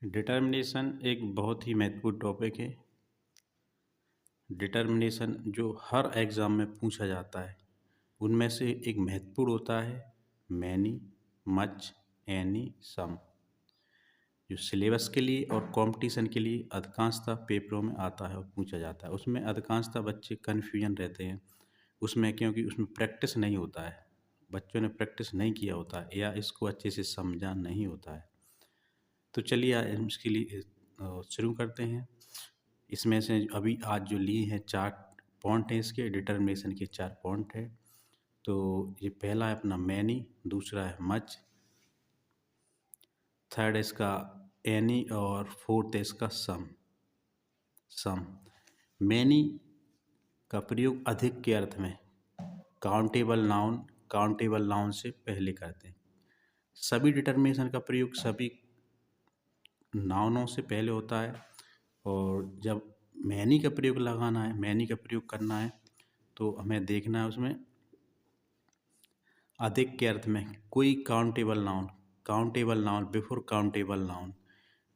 Determination एक बहुत ही महत्वपूर्ण टॉपिक है। डिटर्मिनेशन जो हर एग्ज़ाम में पूछा जाता है, उनमें से एक महत्वपूर्ण होता है मैनी, मच, एनी, सम, जो सिलेबस के लिए और कंपटीशन के लिए अधिकांशतः पेपरों में आता है और पूछा जाता है। उसमें अधिकांशतः बच्चे कन्फ्यूजन रहते हैं उसमें, क्योंकि उसमें प्रैक्टिस नहीं होता है, बच्चों ने प्रैक्टिस नहीं किया होता है या इसको अच्छे से समझा नहीं होता है। तो चलिए हम इसके लिए शुरू करते हैं। इसमें से अभी आज जो लिए हैं 4 पॉइंट हैं, इसके डिटर्मिनेशन के 4 पॉइंट हैं। तो ये पहला है अपना मैनी, दूसरा है मच, थर्ड है इसका एनी और फोर्थ है इसका सम। मैनी का प्रयोग अधिक के अर्थ में काउंटेबल नाउन से पहले करते हैं। सभी डिटर्मिनेशन का प्रयोग सभी नाउनों से पहले होता है, और जब मैनी का प्रयोग लगाना है, मैनी का प्रयोग करना है, तो हमें देखना है उसमें अधिक के अर्थ में कोई countable noun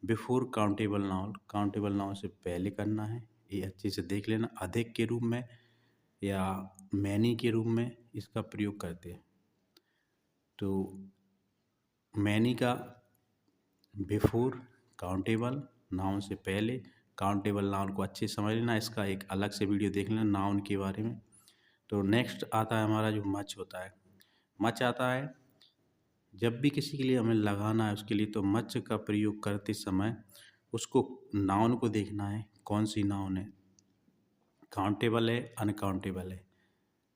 before countable noun से पहले करना है। ये अच्छे से देख लेना, अधिक के रूप में या मैनी के रूप में इसका प्रयोग करते हैं। तो मैनी का बिफोर काउंटेबल नाउन से पहले, काउंटेबल नाउन को अच्छे से समझ लेना, इसका एक अलग से वीडियो देख लेना नाउन के बारे में। तो नेक्स्ट आता है हमारा जो मच होता है। मच आता है जब भी किसी के लिए हमें लगाना है उसके लिए, तो मच का प्रयोग करते समय उसको नाउन को देखना है, कौन सी नाउन है, काउंटेबल है अनकाउंटेबल है।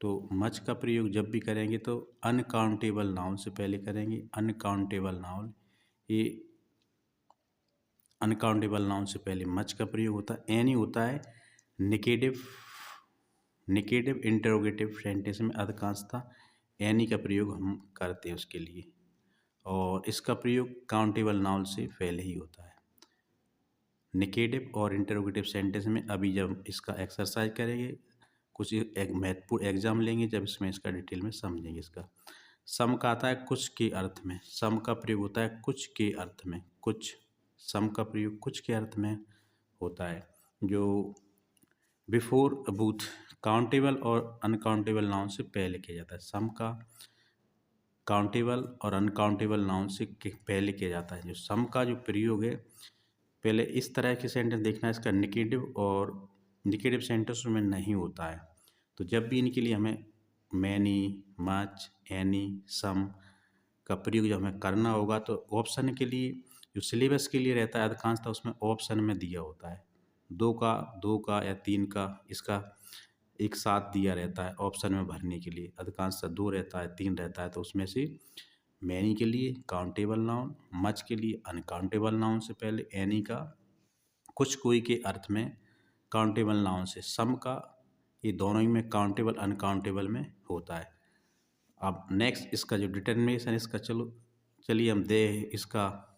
तो मच का प्रयोग जब भी करेंगे तो अनकाउंटेबल नाउन से पहले करेंगे। अनकाउंटेबल नाउन, ये अनकाउंटेबल नाउन से पहले मच का प्रयोग होता है। एनी होता है निगेटिव इंटरोगेटिव सेंटेंस में अधिकांशतः एनी का प्रयोग हम करते हैं उसके लिए, और इसका प्रयोग काउंटेबल नाउन से पहले ही होता है। निगेटिव और इंटरोगेटिव सेंटेंस में अभी जब इसका एक्सरसाइज करेंगे, कुछ एक महत्वपूर्ण एग्जाम लेंगे, जब इसमें इसका डिटेल में समझेंगे। इसका सम का आता है कुछ के अर्थ में। सम का प्रयोग होता है कुछ के अर्थ में। सम का प्रयोग कुछ के अर्थ में होता है, जो बिफोर बोथ काउंटेबल और अनकाउंटेबल नाउन से पहले किया जाता है। सम का काउंटेबल और अनकाउंटेबल नाउन से पहले किया जाता है। जो सम का जो प्रयोग है, पहले इस तरह के सेंटेंस देखना है, इसका निगेटिव सेंटेंस में नहीं होता है। तो जब भी इनके लिए हमें मैनी, मच, एनी, सम का प्रयोग जब हमें करना होगा, तो ऑप्शन के लिए जो सिलेबस के लिए रहता है अधिकांशतः उसमें ऑप्शन में दिया होता है। दो का या 3 का इसका एक साथ दिया रहता है ऑप्शन में भरने के लिए। अधिकांशतः 2 रहता है, 3 रहता है। तो उसमें से मैनी के लिए काउंटेबल नाउन, मच के लिए अनकाउंटेबल नाउन से पहले, एनी का कुछ कोई के अर्थ में काउंटेबल नाउन से, सम का ये दोनों ही में काउंटेबल अनकाउंटेबल में होता है। अब नेक्स्ट इसका जो डिटर्मिनेशन इसका चलिए हम इसका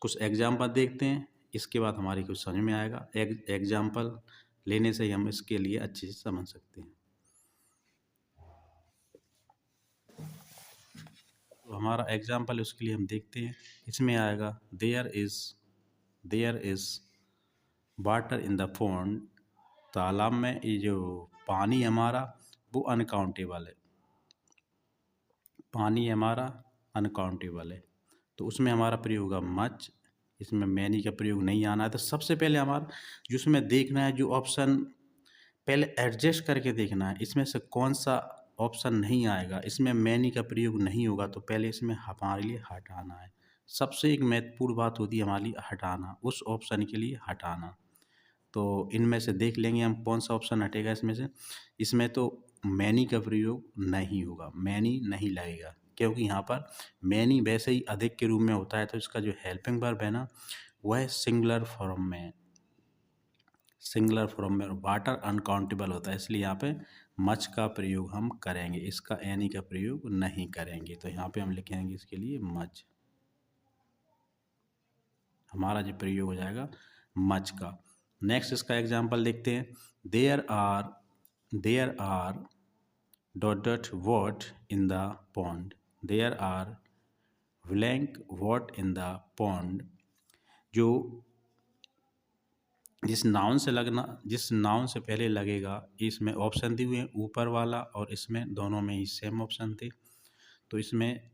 कुछ एग्जाम्पल देखते हैं, इसके बाद हमारी कुछ समझ में आएगा। एग्जाम्पल लेने से ही हम इसके लिए अच्छे से समझ सकते हैं। तो हमारा एग्जाम्पल उसके लिए हम देखते हैं। इसमें आएगा there is water in the pond. तालाब में ये जो पानी हमारा वो अनकाउंटेबल है, पानी हमारा अनकाउंटेबल है। तो उसमें हमारा प्रयोग होगा मच। इसमें मैनी का प्रयोग नहीं आना है। तो सबसे पहले हमारा जो उसमें देखना है, जो ऑप्शन पहले एडजस्ट करके देखना है, इसमें से कौन सा ऑप्शन नहीं आएगा, इसमें मैनी का प्रयोग नहीं होगा, तो पहले इसमें हमारे लिए हटाना है। सबसे एक महत्वपूर्ण बात होती है हमारे लिए हटाना, उस ऑप्शन के लिए हटाना। तो इनमें से देख लेंगे हम कौन सा ऑप्शन हटेगा इसमें से। इसमें तो मैनी का प्रयोग नहीं होगा, मैनी नहीं लगेगा, क्योंकि यहाँ पर मैनी वैसे ही अधिक के रूप में होता है। तो इसका जो हेल्पिंग वर्ब है ना, वह सिंगुलर फॉर्म में वाटर अनकाउंटेबल होता है, इसलिए यहाँ पे मच का प्रयोग हम करेंगे, इसका एनी का प्रयोग नहीं करेंगे। तो यहाँ पे हम लिखेंगे इसके लिए मच, हमारा जो प्रयोग हो जाएगा मच का। नेक्स्ट इसका एग्जाम्पल देखते हैं। There are dot what in the pond. There are blank what in the pond. जो जिस नाउन से पहले लगेगा, इसमें ऑप्शन दिए हुए हैं ऊपर वाला और इसमें, दोनों में ही सेम ऑप्शन थे। तो इसमें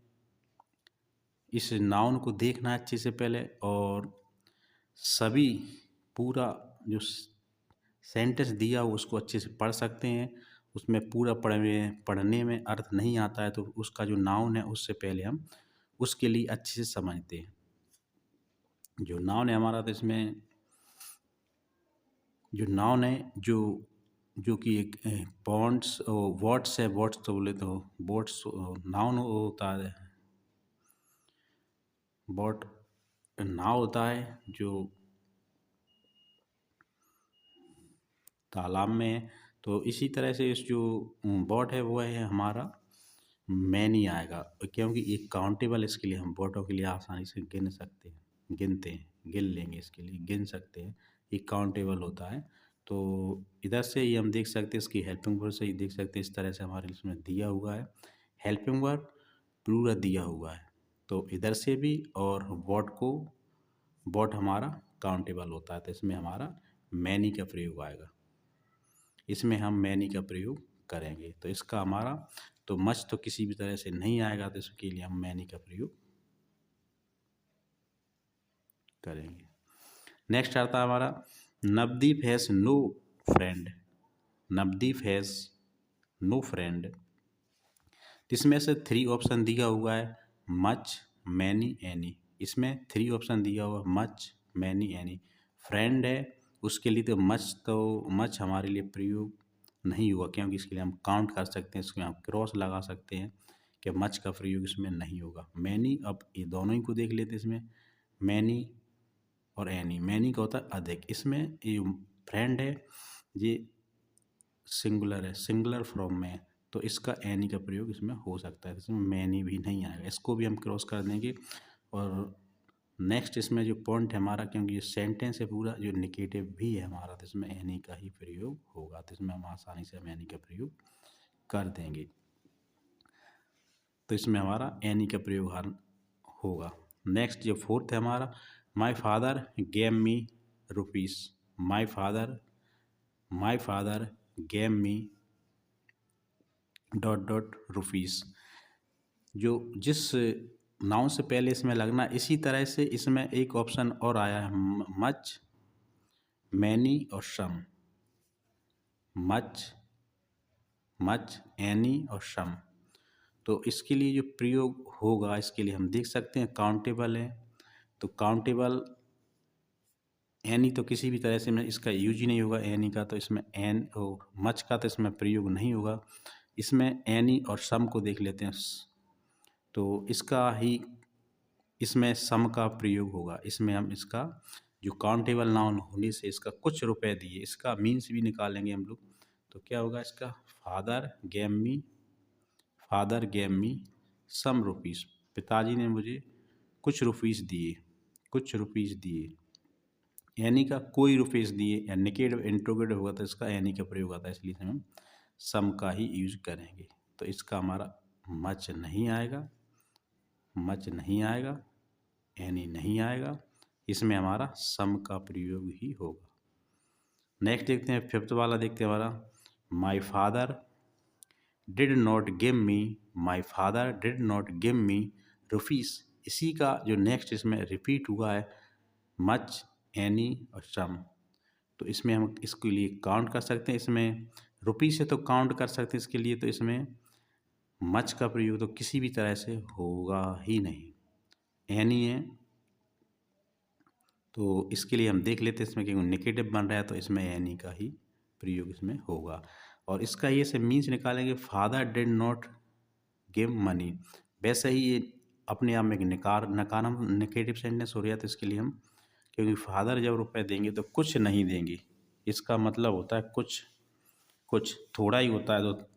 इस नाउन को देखना अच्छे से पहले, और सभी पूरा जो सेंटेंस दिया हो उसको अच्छे से पढ़ सकते हैं। उसमें पूरा पढ़ने में अर्थ नहीं आता है तो उसका जो नाउन है उससे पहले हम उसके लिए अच्छे से समझते हैं। जो नाउन है हमारा, तो इसमें जो नाउन है जो कि एक पॉन्ड्स वर्ड्स है, वर्ड्स तो बोले तो वर्ड्स नाउन होता है। बॉट नाव होता है जो तालाब में है। तो इसी तरह से इस जो बॉट है वो है हमारा मैनी आएगा, क्योंकि ये काउंटेबल, इसके लिए हम बॉटों के लिए आसानी से गिन सकते हैं, गिनते हैं, गिन लेंगे, इसके लिए गिन सकते हैं, ये काउंटेबल होता है। तो इधर से ही हम देख सकते हैं, इसकी हेल्पिंग वर्ड से ही देख सकते हैं। इस तरह से हमारे इसमें दिया हुआ है हेल्पिंग वर्ड पूरा दिया हुआ है, तो इधर से भी, और बॉट हमारा काउंटेबल होता है, तो इसमें हमारा मैनी का प्रयोग आएगा, इसमें हम मैनी का प्रयोग करेंगे। तो इसका हमारा तो मच तो किसी भी तरह से नहीं आएगा, तो इसके लिए हम मैनी का प्रयोग करेंगे। नेक्स्ट आता है हमारा Navdeep has no friend. Navdeep has no friend, इसमें से 3 ऑप्शन दिया हुआ है मच, मैनी, एनी। इसमें 3 ऑप्शन दिया हुआ है मच, मैनी, एनी। फ्रेंड है उसके लिए तो मच हमारे लिए प्रयोग नहीं हुआ, क्योंकि इसके लिए हम काउंट कर सकते हैं, इसमें हम क्रॉस लगा सकते हैं कि मच का प्रयोग इसमें नहीं होगा। मैनी, अब ये दोनों ही को देख लेते हैं। इसमें मैनी और एनी, मैनी का होता है अधिक, इसमें ये फ्रेंड है ये सिंगुलर है, सिंगुलर फॉर्म में है, तो इसका एनी का प्रयोग इसमें हो सकता है, इसमें मैनी भी नहीं आएगा, इसको भी हम क्रॉस कर देंगे। और नेक्स्ट इसमें जो पॉइंट है हमारा, क्योंकि ये सेंटेंस है पूरा, जो निगेटिव भी है हमारा, तो इसमें एनी का ही प्रयोग होगा, तो इसमें हम आसानी से एनी का प्रयोग कर देंगे, तो इसमें हमारा एनी का प्रयोग होगा। नेक्स्ट जो फोर्थ है हमारा, my father gave me rupees. My father gave me dot dot rupees, जो जिस नाउन से पहले इसमें लगना, इसी तरह से इसमें एक ऑप्शन और आया है मच, मैनी और सम। मच, एनी और सम, तो इसके लिए जो प्रयोग होगा, इसके लिए हम देख सकते हैं काउंटेबल है, तो काउंटेबल एनी तो किसी भी तरह से में इसका यूज ही नहीं होगा एनी का, तो इसमें एन और मच का तो इसमें प्रयोग नहीं होगा। इसमें एनी और सम को देख लेते हैं, तो इसमें सम का प्रयोग होगा। इसमें हम इसका जो काउंटेबल नाउन होने से इसका कुछ रुपए दिए, इसका मीन्स भी निकालेंगे हम लोग, तो क्या होगा इसका, फादर गेव मी सम रुपीस, पिताजी ने मुझे कुछ रुपीस दिए। यानी का कोई रुपीस दिए, या निगेटिव इंट्रोगेटिव होगा तो इसका यानी का प्रयोग आता है, इसलिए हम सम का ही यूज करेंगे। तो इसका हमारा मच नहीं आएगा, एनी नहीं आएगा, इसमें हमारा सम का प्रयोग ही होगा। नेक्स्ट देखते हैं, फिफ्थ वाला देखते हैं हमारा, my father did not give me rupees. इसी का जो नेक्स्ट इसमें रिपीट हुआ है मच, एनी और सम, तो इसमें हम इसके लिए काउंट कर सकते हैं। इसमें रुपीस से तो काउंट कर सकते हैं, इसके लिए तो इसमें मच का प्रयोग तो किसी भी तरह से होगा ही नहीं। एनी है तो इसके लिए हम देख लेते हैं, इसमें क्योंकि नेगेटिव बन रहा है तो इसमें एनी का ही प्रयोग इसमें होगा। और इसका ये से मीन्स निकालेंगे, father did not give money. वैसे ही ये अपने आप में एक नकारात्मक नेगेटिव सेंटेंस हो रहा है, तो इसके लिए हम, क्योंकि फादर जब रुपए देंगे तो कुछ नहीं देंगे, इसका मतलब होता है कुछ थोड़ा ही होता है, तो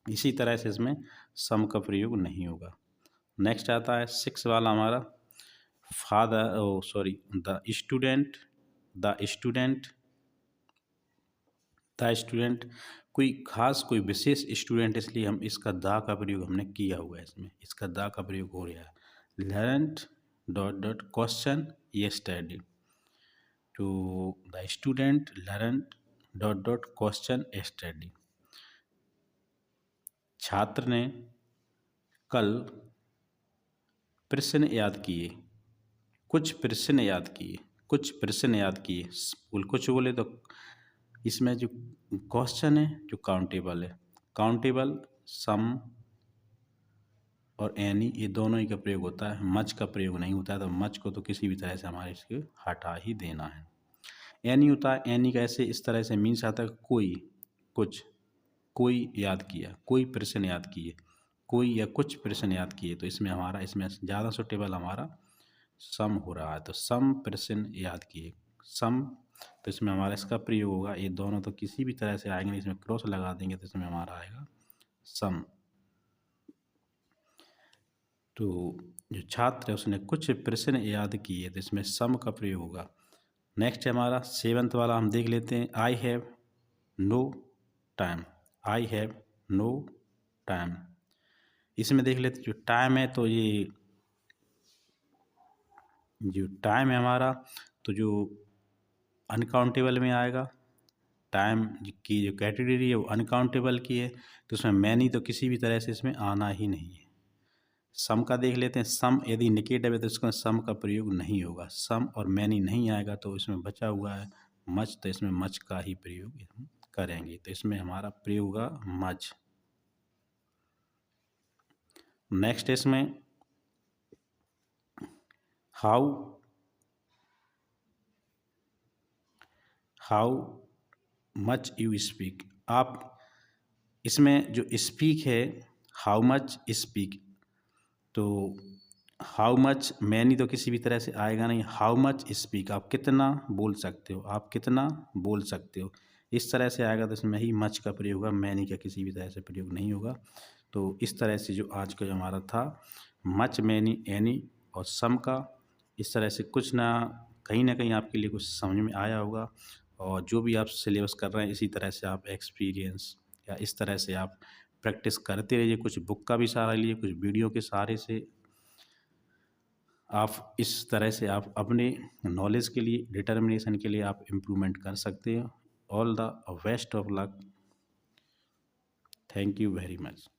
इसी तरह से इसमें सम का प्रयोग नहीं होगा। नेक्स्ट आता है 6 वाला हमारा, द स्टूडेंट, कोई विशेष स्टूडेंट, इसलिए हम इसका द का प्रयोग हमने किया हुआ है, इसमें इसका द का प्रयोग हो रहा है। Learned dot dot question yesterday. To the student learned question yesterday. छात्र ने कल प्रश्न याद किए, कुछ प्रश्न याद किए, कुछ प्रश्न याद किए। कुछ बोले तो इसमें जो क्वेश्चन है जो काउंटेबल है, काउंटेबल सम और एनी ये दोनों ही का प्रयोग होता है, मच का प्रयोग नहीं होता है। तो मच को तो किसी भी तरह से हमारे इसके हटा ही देना है। एनी होता है, एनी कैसे इस तरह से मीन्स आता है कोई, कुछ, कोई याद किया, कोई प्रश्न याद किए, कोई या कुछ प्रश्न याद किए। तो इसमें हमारा इसमें ज़्यादा सुटेबल हमारा सम हो रहा है। तो सम प्रश्न याद किए, सम। तो इसमें हमारा इसका प्रयोग होगा, ये दोनों तो किसी भी तरह से आएंगे, इसमें क्रॉस लगा देंगे तो इसमें हमारा आएगा सम। तो जो छात्र है उसने कुछ प्रश्न याद किए, तो इसमें सम का प्रयोग होगा। नेक्स्ट है हमारा 7th वाला, हम देख लेते हैं। I have no time, I have no time. इसमें देख लेते जो टाइम है, तो ये जो टाइम है हमारा, तो जो अनकाउंटेबल में आएगा। टाइम की जो कैटेगरी है वो अनकाउंटेबल की है, तो उसमें मैनी तो किसी भी तरह से इसमें आना ही नहीं है। सम का देख लेते हैं। सम यदि निगेटिव है तो इसमें सम का प्रयोग नहीं होगा। सम और मैनी नहीं आएगा, तो इसमें बचा हुआ है मच, तो इसमें मच का ही प्रयोग हम करेंगे। तो इसमें हमारा प्रयोग होगा मच। नेक्स्ट इसमें हाउ मच यू स्पीक। आप इसमें जो स्पीक है, हाउ मच स्पीक, तो हाउ मच मैनी तो किसी भी तरह से आएगा नहीं। हाउ मच स्पीक, आप कितना बोल सकते हो, आप कितना बोल सकते हो, इस तरह से आएगा। तो इसमें ही मच का प्रयोग होगा, मैनी का किसी भी तरह से प्रयोग नहीं होगा। तो इस तरह से जो आज का जो हमारा था मच, मैनी, एनी और सम का, इस तरह से कुछ ना कहीं आपके लिए कुछ समझ में आया होगा। और जो भी आप सिलेबस कर रहे हैं, इसी तरह से आप एक्सपीरियंस या इस तरह से आप प्रैक्टिस करते रहिए। कुछ बुक का भी सहारा लिए, कुछ वीडियो के सहारे से आप इस तरह से आप अपने नॉलेज के लिए, डिटर्मिनेशन के लिए आप इम्प्रूवमेंट कर सकते हैं। All the best of luck. Thank you very much.